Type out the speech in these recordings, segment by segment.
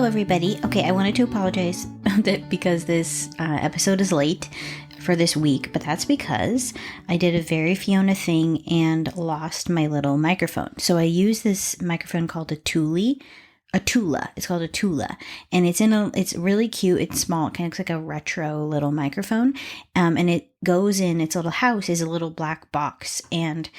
everybody. Okay, I wanted to apologize because this episode is late for this week, but that's because I did a very Fiona thing and lost my little microphone. So I use this microphone called a Tula. It's called a Tula, and it's really cute. It's small. It kind of looks like a retro little microphone, and it goes in its little house is a little black box, and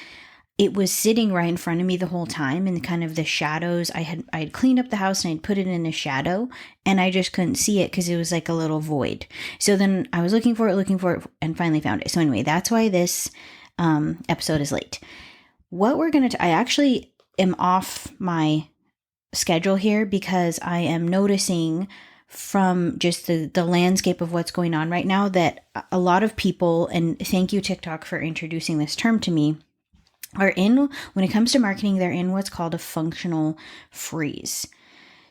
it was sitting right in front of me the whole time in kind of the shadows. I had cleaned up the house and I'd put it in a shadow, and I just couldn't see it because it was like a little void. So then I was looking for it, and finally found it. So anyway, that's why this episode is late. What we're going to, I actually am off my schedule here because I am noticing from just the landscape of what's going on right now that a lot of people, and thank you TikTok for introducing this term to me, when it comes to marketing, they're in what's called a functional freeze.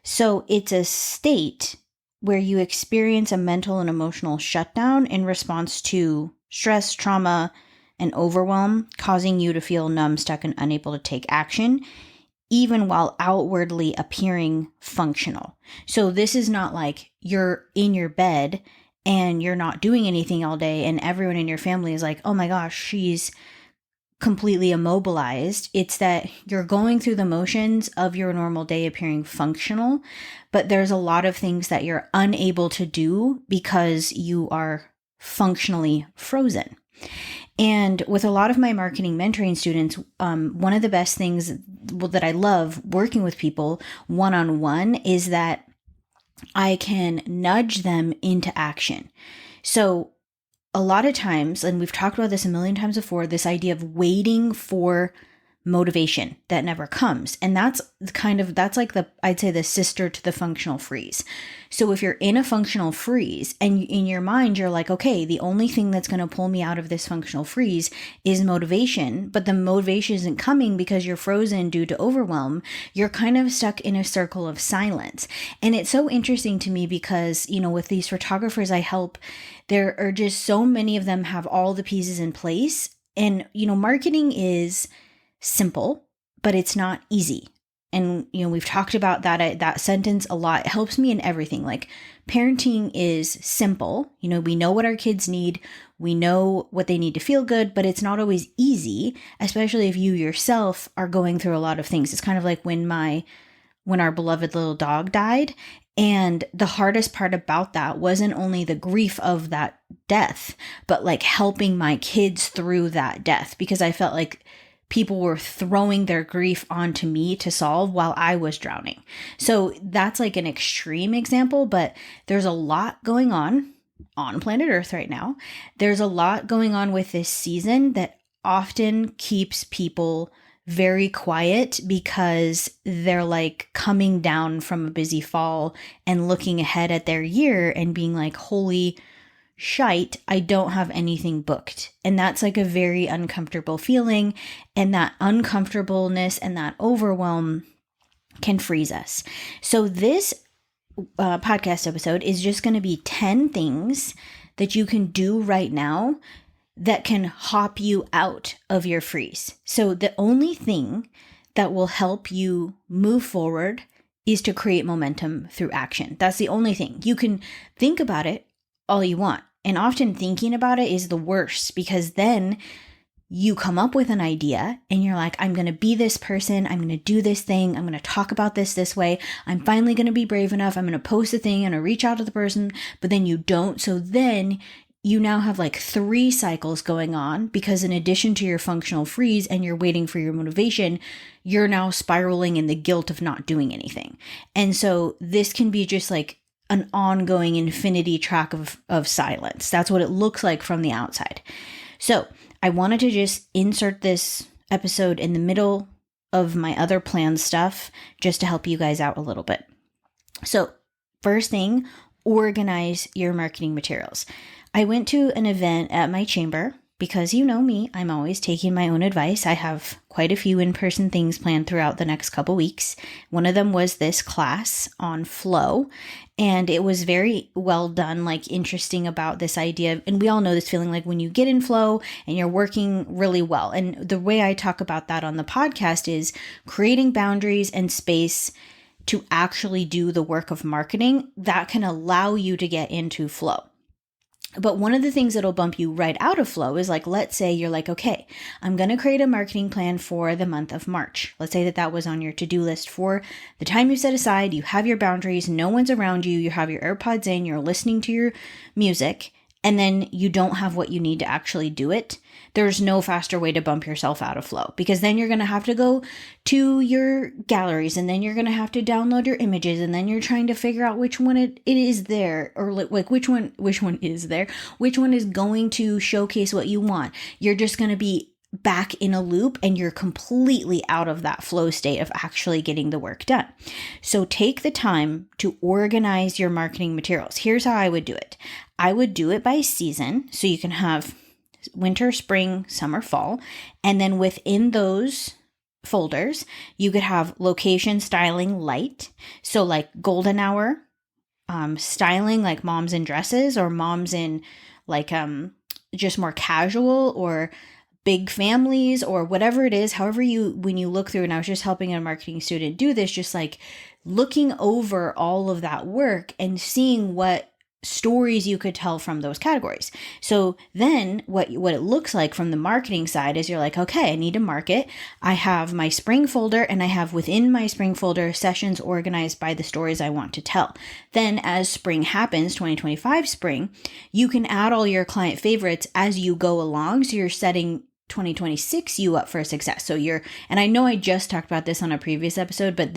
So it's a state where you experience a mental and emotional shutdown in response to stress, trauma, and overwhelm, causing you to feel numb, stuck, and unable to take action, even while outwardly appearing functional. So this is not like you're in your bed and you're not doing anything all day and everyone in your family is like, oh my gosh, she's completely immobilized. It's that you're going through the motions of your normal day appearing functional, but there's a lot of things that you're unable to do because you are functionally frozen. And with a lot of my marketing mentoring students, one of the best things that I love working with people one-on-one is that I can nudge them into action. So a lot of times, and we've talked about this a million times before, this idea of waiting for motivation that never comes. And that's like I'd say the sister to the functional freeze. So if you're in a functional freeze and in your mind, you're like, okay, the only thing that's going to pull me out of this functional freeze is motivation, but the motivation isn't coming because you're frozen due to overwhelm. You're kind of stuck in a circle of silence. And it's so interesting to me because, with these photographers I help, there are just so many of them have all the pieces in place. And, marketing is simple, but it's not easy. And, we've talked about that sentence a lot. It helps me in everything. Like parenting is simple. We know what our kids need. We know what they need to feel good, but it's not always easy, especially if you yourself are going through a lot of things. It's kind of like when our beloved little dog died. And the hardest part about that wasn't only the grief of that death, but like helping my kids through that death, because I felt like people were throwing their grief onto me to solve while I was drowning. So that's like an extreme example, but there's a lot going on planet Earth right now. There's a lot going on with this season that often keeps people very quiet because they're like coming down from a busy fall and looking ahead at their year and being like, holy shite, I don't have anything booked. And that's like a very uncomfortable feeling. And that uncomfortableness and that overwhelm can freeze us. So this podcast episode is just going to be 10 things that you can do right now that can hop you out of your freeze. So the only thing that will help you move forward is to create momentum through action. That's the only thing. You can think about it all you want. And often thinking about it is the worst, because then you come up with an idea and you're like, I'm going to be this person. I'm going to do this thing. I'm going to talk about this way. I'm finally going to be brave enough. I'm going to post a thing and reach out to the person, but then you don't. So then you now have like 3 cycles going on, because in addition to your functional freeze and you're waiting for your motivation, you're now spiraling in the guilt of not doing anything. And so this can be just like an ongoing infinity track of silence. That's what it looks like from the outside. So I wanted to just insert this episode in the middle of my other planned stuff just to help you guys out a little bit. So first thing, organize your marketing materials. I went to an event at my chamber because you know me, I'm always taking my own advice. I have quite a few in-person things planned throughout the next couple weeks. One of them was this class on flow, and it was very well done, like interesting about this idea. And we all know this feeling like when you get in flow and you're working really well. And the way I talk about that on the podcast is creating boundaries and space to actually do the work of marketing that can allow you to get into flow. But one of the things that'll bump you right out of flow is like, let's say you're like, okay, I'm going to create a marketing plan for the month of March. Let's say that was on your to-do list for the time you set aside. You have your boundaries. No one's around you. You have your AirPods in. You're listening to your music. And then you don't have what you need to actually do it. There's no faster way to bump yourself out of flow, because then you're going to have to go to your galleries, and then you're going to have to download your images, and then you're trying to figure out which one it is there, or like which one is there, which one is going to showcase what you want. You're just going to be back in a loop, and you're completely out of that flow state of actually getting the work done. So take the time to organize your marketing materials. Here's how I would do it. I would do it by season. So you can have winter, spring, summer, fall. And then within those folders, you could have location, styling, light. So like golden hour, styling, like moms in dresses, or moms in like just more casual, or big families, or whatever it is. However when you look through, and I was just helping a marketing student do this, just like looking over all of that work and seeing what stories you could tell from those categories. So then what it looks like from the marketing side is you're like, okay, I need to market. I have my spring folder, and I have within my spring folder sessions organized by the stories I want to tell. Then as spring happens, 2025 spring, you can add all your client favorites as you go along. So you're setting 2026 you up for success. So and I know I just talked about this on a previous episode, but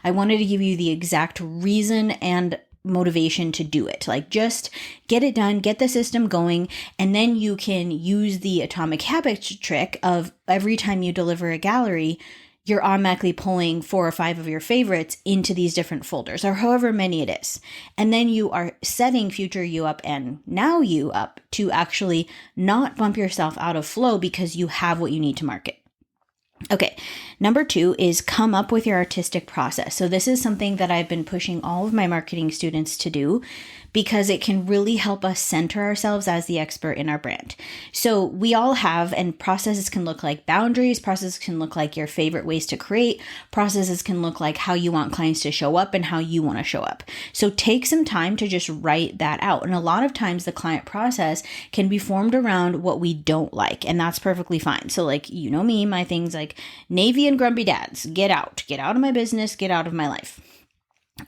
I wanted to give you the exact reason and motivation to do it. Like, just get it done, get the system going, and then you can use the atomic habits trick of every time you deliver a gallery, you're automatically pulling 4 or 5 of your favorites into these different folders, or however many it is. And then you are setting future you up and now you up to actually not bump yourself out of flow, because you have what you need to market. Okay, number 2 is come up with your artistic process. So this is something that I've been pushing all of my marketing students to do, because it can really help us center ourselves as the expert in our brand. So we all have, and processes can look like boundaries, processes can look like your favorite ways to create, processes can look like how you want clients to show up and how you want to show up. So take some time to just write that out. And a lot of times the client process can be formed around what we don't like, and that's perfectly fine. So like, you know me, my things like Navy and grumpy dads, get out of my business, get out of my life.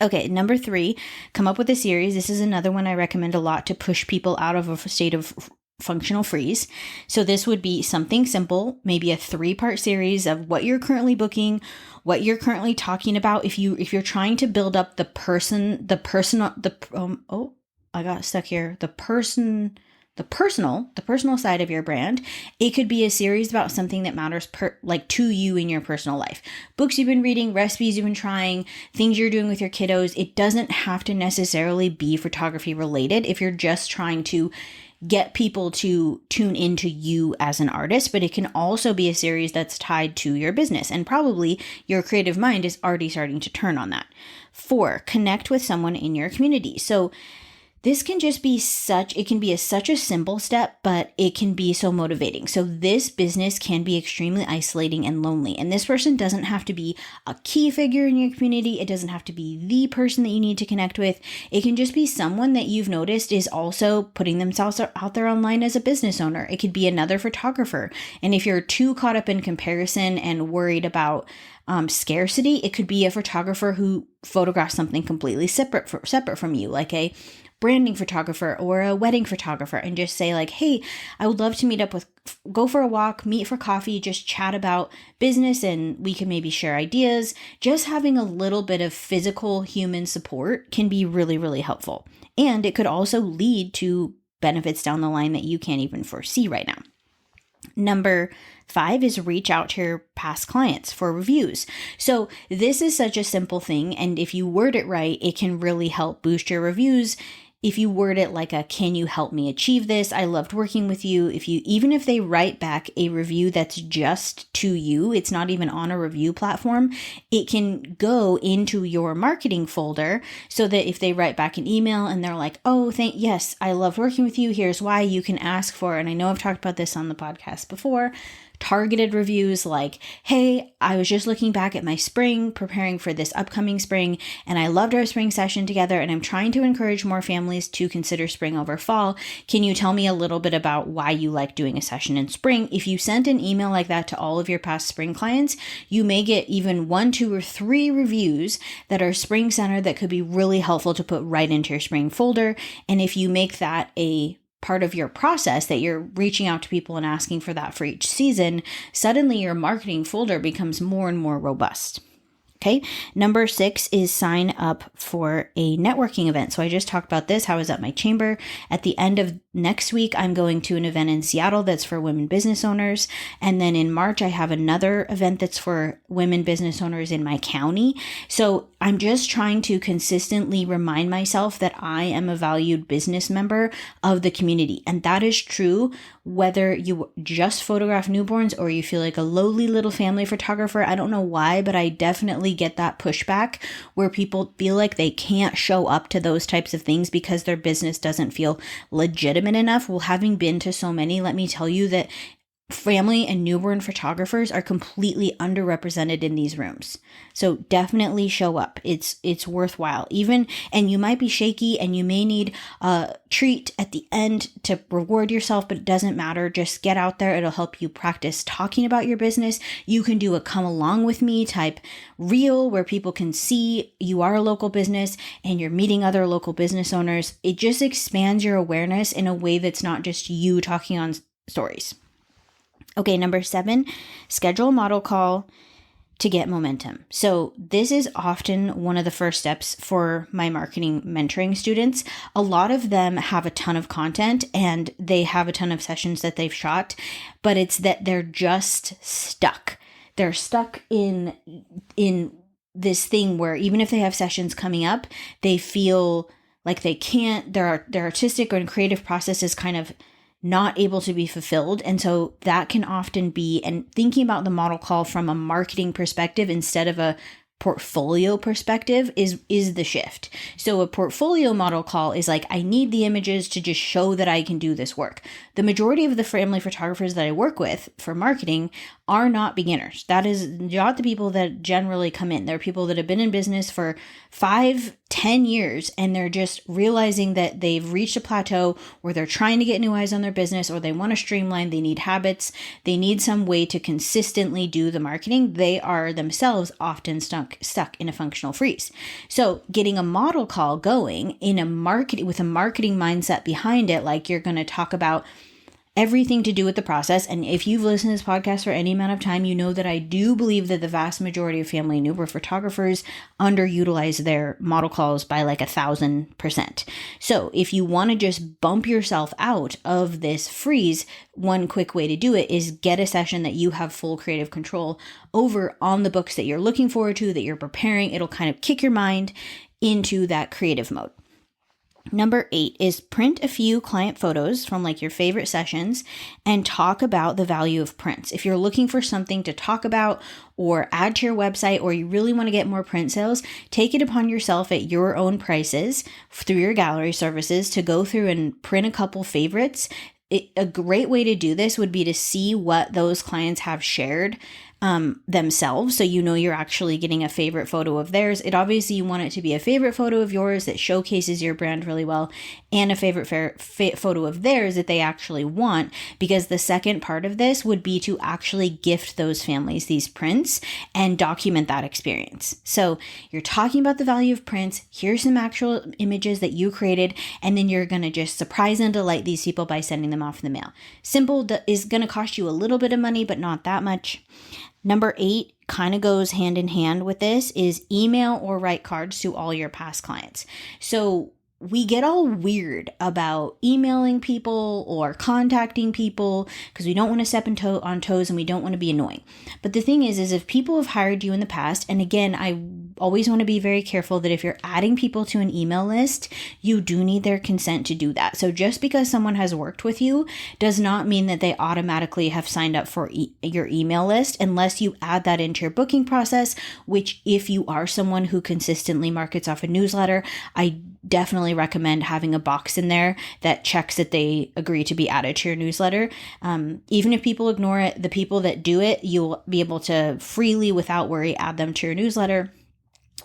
Okay, number 3, come up with a series. This is another one I recommend a lot to push people out of a state of functional freeze. So this would be something simple, maybe a 3-part series of what you're currently booking, what you're currently talking about. If you're trying to build up the personal side of your brand, it could be a series about something that matters to you in your personal life. Books you've been reading, recipes you've been trying, things you're doing with your kiddos. It doesn't have to necessarily be photography related if you're just trying to get people to tune into you as an artist, but it can also be a series that's tied to your business, and probably your creative mind is already starting to turn on that. 4, connect with someone in your community. So this can just be such a simple step, but it can be so motivating. So this business can be extremely isolating and lonely. And this person doesn't have to be a key figure in your community. It doesn't have to be the person that you need to connect with. It can just be someone that you've noticed is also putting themselves out there online as a business owner. It could be another photographer. And if you're too caught up in comparison and worried about scarcity, it could be a photographer who photographs something completely separate from you, like a branding photographer or a wedding photographer, and just say like, hey, I would love to go for a walk, meet for coffee, just chat about business, and we can maybe share ideas. Just having a little bit of physical human support can be really, really helpful. And it could also lead to benefits down the line that you can't even foresee right now. Number 5 is reach out to your past clients for reviews. So this is such a simple thing, and if you word it right, it can really help boost your reviews. If you word it like can you help me achieve this? I loved working with you. Even if they write back a review that's just to you, it's not even on a review platform, it can go into your marketing folder, so that if they write back an email and they're like, oh, yes, I loved working with you, here's why, you can ask for, and I know I've talked about this on the podcast before, targeted reviews like, hey, I was just looking back at my spring, preparing for this upcoming spring, and I loved our spring session together, and I'm trying to encourage more families to consider spring over fall. Can you tell me a little bit about why you like doing a session in spring? If you sent an email like that to all of your past spring clients, you may get even 1, 2, or 3 reviews that are spring centered that could be really helpful to put right into your spring folder. And if you make that a part of your process, that you're reaching out to people and asking for that for each season, suddenly your marketing folder becomes more and more robust. Okay. Number 6 is sign up for a networking event. So I just talked about this. I was at my chamber. At the end of next week, I'm going to an event in Seattle that's for women business owners. And then in March, I have another event that's for women business owners in my county. So I'm just trying to consistently remind myself that I am a valued business member of the community. And that is true whether you just photograph newborns or you feel like a lowly little family photographer. I don't know why, but I definitely get that pushback where people feel like they can't show up to those types of things because their business doesn't feel legitimate enough. Well, having been to so many, let me tell you that family and newborn photographers are completely underrepresented in these rooms. So definitely show up. It's worthwhile. And you might be shaky and you may need a treat at the end to reward yourself, but it doesn't matter. Just get out there. It'll help you practice talking about your business. You can do a come along with me type reel where people can see you are a local business and you're meeting other local business owners. It just expands your awareness in a way that's not just you talking on stories. Okay, number 7, schedule a model call to get momentum. So this is often one of the first steps for my marketing mentoring students. A lot of them have a ton of content and they have a ton of sessions that they've shot, but it's that they're just stuck. They're stuck in this thing where even if they have sessions coming up, they feel like they can't, their artistic or creative process is kind of not able to be fulfilled. And so that can often be, and thinking about the model call from a marketing perspective instead of a portfolio perspective is the shift. So a portfolio model call is like, I need the images to just show that I can do this work. The majority of the family photographers that I work with for marketing are not beginners. That is not the people that generally come in. They're people that have been in business for 5-10 years and they're just realizing that they've reached a plateau where they're trying to get new eyes on their business, or they want to streamline, they need habits, they need some way to consistently do the marketing. They are themselves often stuck in a functional freeze. So getting a model call going in a market with a marketing mindset behind it, like you're going to talk about everything to do with the process. And if you've listened to this podcast for any amount of time, you know that I do believe that the vast majority of family and newborn photographers underutilize their model calls by like 1,000%. So if you want to just bump yourself out of this freeze, one quick way to do it is get a session that you have full creative control over on the books that you're looking forward to, that you're preparing. It'll kind of kick your mind into that creative mode. Number 8 is print a few client photos from like your favorite sessions and talk about the value of prints. If you're looking for something to talk about or add to your website, or you really want to get more print sales, take it upon yourself at your own prices through your gallery services to go through and print a couple favorites. A great way to do this would be to see what those clients have shared themselves. So you know you're actually getting a favorite photo of theirs. Obviously you want it to be a favorite photo of yours that showcases your brand really well, and a favorite photo of theirs that they actually want, because the second part of this would be to actually gift those families these prints and document that experience. So you're talking about the value of prints. Here's some actual images that you created, and then you're going to just surprise and delight these people by sending them off in the mail. Simple is going to cost you a little bit of money, but not that much. Number 8 kind of goes hand in hand with this, is email or write cards to all your past clients. So we get all weird about emailing people or contacting people because we don't want to step on toes and we don't want to be annoying. But the thing is if people have hired you in the past, and again, always want to be very careful that if you're adding people to an email list, you do need their consent to do that. So just because someone has worked with you does not mean that they automatically have signed up for your email list unless you add that into your booking process, which if you are someone who consistently markets off a newsletter, I definitely recommend having a box in there that checks that they agree to be added to your newsletter. Even if people ignore it, the people that do it, you'll be able to freely, without worry, add them to your newsletter.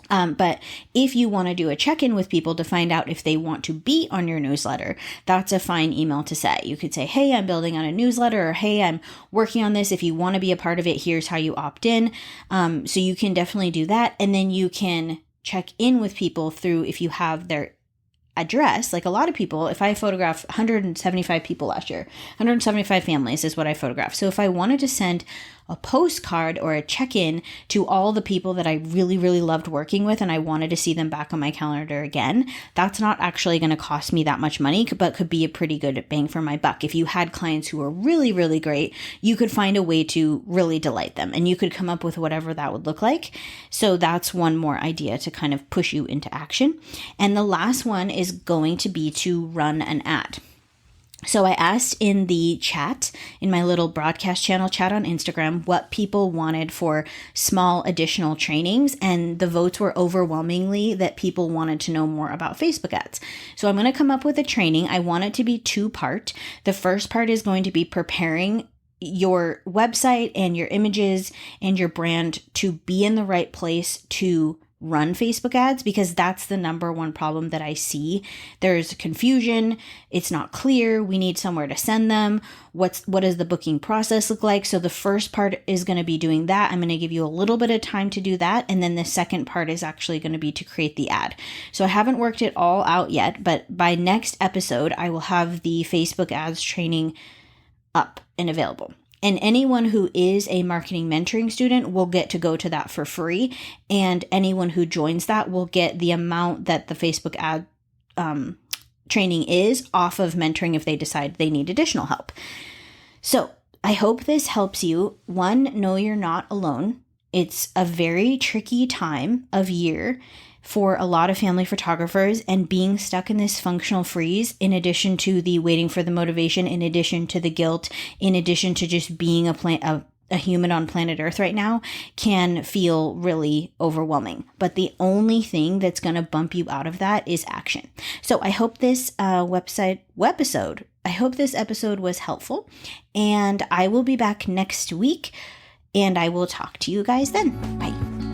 But if you want to do a check-in with people to find out if they want to be on your newsletter, that's a fine email to say. You could say, hey, I'm building on a newsletter, or hey, I'm working on this. If you want to be a part of it, here's how you opt in. So you can definitely do that. And then you can check in with people through, if you have their address, like a lot of people, if I photographed 175 people last year, 175 families is what I photographed. So if I wanted to send a postcard or a check-in to all the people that I really, really loved working with and I wanted to see them back on my calendar again, that's not actually going to cost me that much money, but could be a pretty good bang for my buck. If you had clients who were really, really great, you could find a way to really delight them and you could come up with whatever that would look like. So that's one more idea to kind of push you into action. And the last one is going to be to run an ad. So I asked in the chat, in my little broadcast channel chat on Instagram, what people wanted for small additional trainings, and the votes were overwhelmingly that people wanted to know more about Facebook ads. So I'm going to come up with a training. I want it to be 2-part. The first part is going to be preparing your website and your images and your brand to be in the right place to run Facebook ads, because that's the number one problem that I see. There's confusion. It's not clear. We need somewhere to send them. What does the booking process look like? So the first part is going to be doing that. I'm going to give you a little bit of time to do that. And then the second part is actually going to be to create the ad. So I haven't worked it all out yet, but by next episode, I will have the Facebook ads training up and available. And anyone who is a marketing mentoring student will get to go to that for free. And anyone who joins that will get the amount that the Facebook ad training is off of mentoring if they decide they need additional help. So I hope this helps you. One, know you're not alone. It's a very tricky time of year for a lot of family photographers, and being stuck in this functional freeze, in addition to the waiting for the motivation, in addition to the guilt, in addition to just being a human on planet Earth right now, can feel really overwhelming. But the only thing that's going to bump you out of that is action. So I hope this episode was helpful, and I will be back next week, and I will talk to you guys then. Bye.